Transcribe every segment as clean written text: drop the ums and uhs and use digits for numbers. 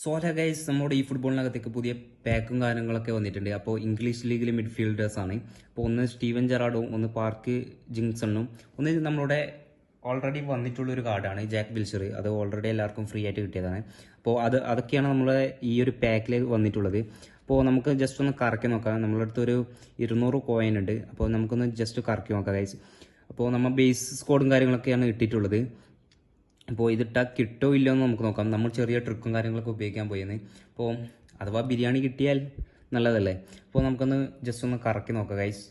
Sola guys, നമ്മുടെ ഈ ഫുട്ബോളിനകത്തേക്ക് പുതിയ പാക്കും കാര്യങ്ങളൊക്കെ വന്നിട്ടുണ്ട്. അപ്പോൾ ഇംഗ്ലീഷ് ലീഗിൽ മിഡ്ഫീൽഡേഴ്സ് ആണ്. അപ്പോൾ ഒന്ന് സ്റ്റീവൻ ജെറാർഡും ഒന്ന് പാർക്ക് ജിങ്സണും ഒന്ന് നമ്മളുടെ ഓൾറെഡി വന്നിട്ടുള്ള ഒരു കാർഡാണ് ജാക്ക് വിൽഷർ. അത് ഓൾറെഡി എല്ലാവർക്കും ഫ്രീ ആയിട്ട് കിട്ടിയതാണ്. അപ്പോൾ അതൊക്കെയാണ് നമ്മളെ ഈ ഒരു പാക്കിൽ വന്നിട്ടുള്ളത്. അപ്പോൾ നമുക്ക് ജസ്റ്റ് ഒന്ന് കറക്കി നോക്കാം. നമ്മളുടെ അടുത്തൊരു 200 കോയിൻ ഉണ്ട്. അപ്പോൾ നമുക്കൊന്ന് ജസ്റ്റ് കറക്കി നോക്കാം ഗൈസ്. അപ്പോൾ നമ്മൾ ബേസ് സ്കോഡും കാര്യങ്ങളൊക്കെയാണ് ഇട്ടിട്ടുള്ളത്. അപ്പോൾ ഇതിട്ടാൽ കിട്ടോ ഇല്ലോ എന്ന് നമുക്ക് നോക്കാം. നമ്മൾ ചെറിയ ട്രിക്കും കാര്യങ്ങളൊക്കെ ഉപയോഗിക്കാൻ പോയെന്ന്. അപ്പോൾ അഥവാ ബിരിയാണി കിട്ടിയാൽ നല്ലതല്ലേ. അപ്പോൾ നമുക്കൊന്ന് ജസ്റ്റ് ഒന്ന് കറക്കി നോക്കാം ഗൈസ്.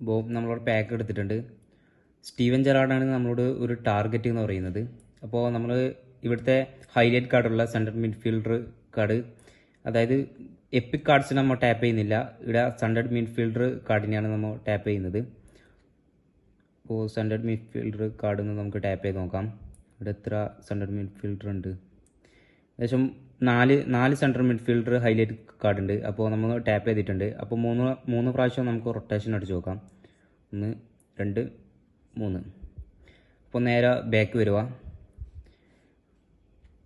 അപ്പോൾ നമ്മളോട് പാക്ക് എടുത്തിട്ടുണ്ട്. സ്റ്റീവൻ ജെറാർഡാണ് നമ്മളോട് ഒരു ടാർഗറ്റ് എന്ന് പറയുന്നത്. അപ്പോൾ നമ്മൾ ഇവിടുത്തെ ഹൈലൈറ്റ് കാർഡുള്ള സെൻട്രൽ മിഡ്ഫീൽഡർ കാർഡ്, അതായത് എപ്പിക് കാർഡ്സിന് നമ്മൾ ടാപ്പ് ചെയ്യുന്നില്ല. ഇവിടെ സെൻട്രൽ മിഡ്ഫീൽഡർ കാർഡിനെയാണ് നമ്മൾ ടാപ്പ് ചെയ്യുന്നത്. അപ്പോൾ സെൻട്രൽ മിഡ്ഫീൽഡർ കാർഡിൽ നിന്ന് നമുക്ക് ടാപ്പ് ചെയ്ത് നോക്കാം. ഇവിടെ എത്ര സെൻട്രൽ മിഡ്ഫീൽഡർ ഉണ്ട്? ഏകദേശം നാല് സെൻട്രൽ മിഡ്ഫീൽഡർ ഹൈലൈറ്റ് കാർഡ് ഉണ്ട്. അപ്പോൾ നമ്മൾ ടാപ്പ് ചെയ്തിട്ടുണ്ട്. അപ്പോൾ മൂന്ന് പ്രാവശ്യം നമുക്ക് റൊട്ടേഷൻ അടിച്ച് നോക്കാം. 1 2 3. അപ്പോൾ നേരെ ബാക്ക് വരിക.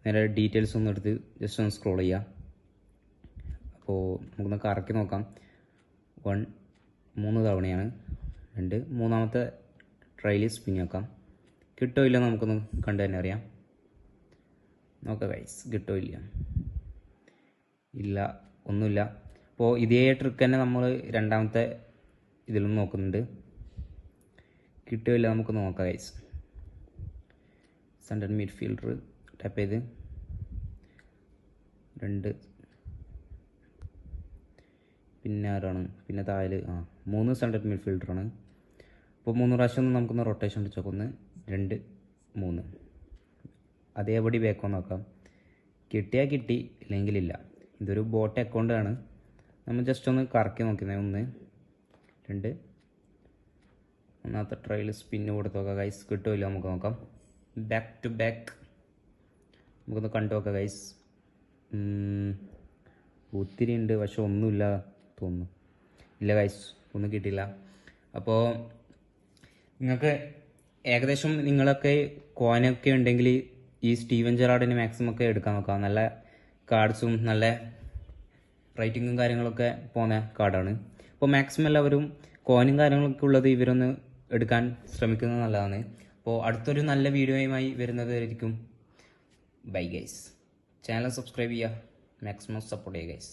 നേരെ ഡീറ്റെയിൽസ് ഒന്ന് എടുത്ത് ജസ്റ്റ് ഒന്ന് സ്ക്രോൾ ചെയ്യുക. അപ്പോൾ നമുക്കൊന്ന് കറക്കി നോക്കാം. 1 3 തവണയാണ്. 2 മൂന്നാമത്തെ ട്രയൽ സ്പിൻ നോക്കാം. കിട്ടോ ഇല്ല നമുക്കൊന്ന് കണ്ടു തന്നെ അറിയാം. നോക്കാം ഗൈസ്, കിട്ടോ ഇല്ല, ഒന്നുമില്ല. അപ്പോൾ ഇതേ ട്രിക്ക് തന്നെ നമ്മൾ രണ്ടാമത്തെ ഇതിലും നോക്കുന്നുണ്ട്. കിട്ടോ ഇല്ല, നമുക്ക് നോക്കാം ഗൈസ്. സെൻട്രൽ മിഡ്ഫീൽഡർ ടാപ്പ് ചെയ്ത് 2, പിന്നെ ആരാണ്, പിന്നെ താഴെ 3 സെൻട്രൽ മിഡ്ഫീൽഡറാണ്. അപ്പോൾ 3 പ്രാവശ്യം ഒന്ന് നമുക്കൊന്ന് റൊട്ടേഷൻ അടിച്ച് നോക്കാം. 1 2 3. അതേപടി ബാക്കോ നോക്കാം. കിട്ടിയാൽ കിട്ടി, ഇല്ലെങ്കിലില്ല. ഇതൊരു ബോട്ട് അക്കൗണ്ടാണ്. നമ്മൾ ജസ്റ്റ് ഒന്ന് കറക്കി നോക്കുന്നത്. 1 2. ഒന്നാമത്തെ ട്രയൽ സ്പിന്ന് കൊടുത്ത് നോക്കാം ഗൈസ്. കിട്ടുമില്ല, നമുക്ക് നോക്കാം. ബാക്ക് ടു ബാക്ക് നമുക്കൊന്ന് കണ്ടു നോക്കാം ഗൈസ്. ഒത്തിരി ഉണ്ട്, പക്ഷെ ഒന്നുമില്ല തോന്നുന്നു. ഇല്ല ഗൈസ്, ഒന്നും കിട്ടിയില്ല. അപ്പോൾ നിങ്ങൾക്ക് ഏകദേശം നിങ്ങളൊക്കെ കോയിനൊക്കെ ഉണ്ടെങ്കിൽ ഈ സ്റ്റീവൻ ജെറാർഡിന് മാക്സിമം ഒക്കെ എടുക്കാൻ നോക്കാം. നല്ല കാർഡ്സും നല്ല റേറ്റിങ്ങും കാര്യങ്ങളൊക്കെ പോകുന്ന കാർഡാണ്. അപ്പോൾ മാക്സിമം എല്ലാവരും കോയിനും കാര്യങ്ങളൊക്കെ ഉള്ളത് ഇവരൊന്ന് എടുക്കാൻ ശ്രമിക്കുന്നത് നല്ലതാണ്. അപ്പോൾ അടുത്തൊരു നല്ല വീഡിയോയുമായി വരുന്നതായിരിക്കും. Bye guys. ചാനൽ സബ്സ്ക്രൈബ് ചെയ്യുക, മാക്സിമം സപ്പോർട്ട് ചെയ്യുക ഗൈസ്.